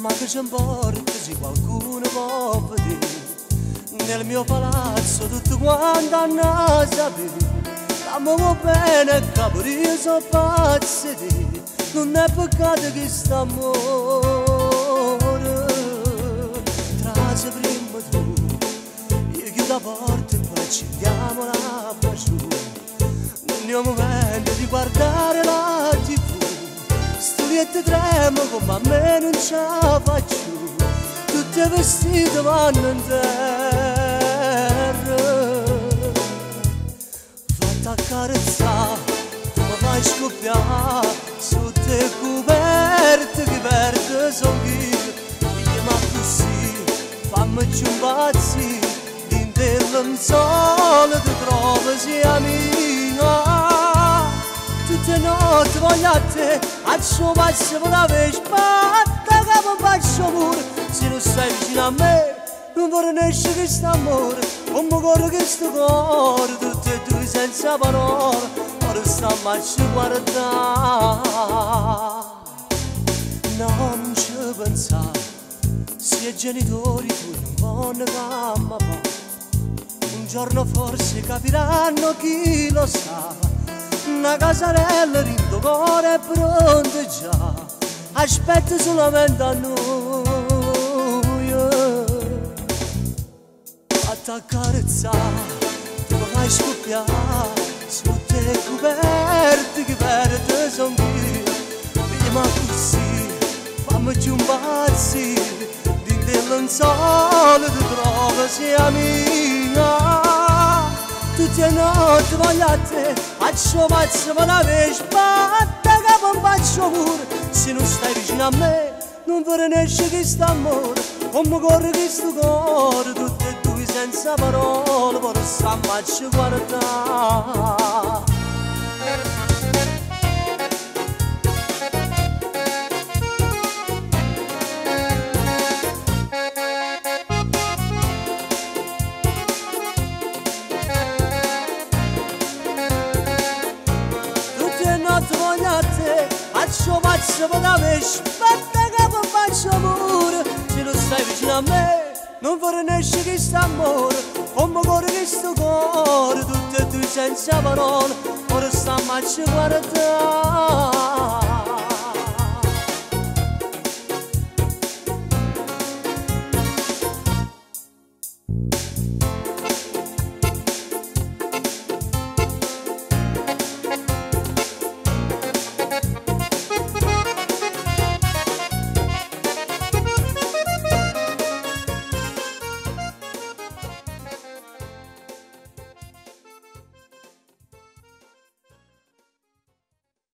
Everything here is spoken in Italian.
Ma che c'è importa se qualcuno può vedere nel mio palazzo tutto quanto hanno a sapere. Stiamo bene capo, io sono pazzo di te, non è peccato che st'amore trase prima tu. Io chiudo la porta e poi accendiamo la pace. Non è un momento di guardare la TV, studiette tremo come a me non ce la faccio, tutti i vestiti vanno in terra. Fatti accarezzare, tu mi fai scoppiare, sotto le coperte che verde sono io, ma così fammi impazzire, dentro il sole ti trovo sia mia. Tutte le notti voglio a te, al suo passo per la vece, batta che mi faccio pure. Se non stai vicino a me, non vorrei nessuno che sta amore, come corre che sto cuore, tutte e due senza parole, ora stiamo a ci guardare. Non ci pensare, se i genitori tu non vanno a papà, un giorno forse capiranno, chi lo sa. Una casarella in tuo cuore è pronta già, aspetta solamente a noi. Fatti accarezzare, tu mi fai scoppiare, sotto le coperte che verde sono io, ma così fammi impazzire, dentro il sole ti trovo sia mia. Tutte le notti voglio a te, faccio pazzo per la vece, batta che mi faccio pure. Se non stai vicino a me, non vorrei nessuno che sta amore, come corre che sto cuore, tutte e due senza parole, ora stiamo a ci guardare. Voglio a te, faccio pazzo per la vece, batta che mi faccio pure. Se non stai vicino a me, non vorrei nessuno che sta amore, come corre che sto cuore, tutte e due senza parole, ora stiamo a ci guardare.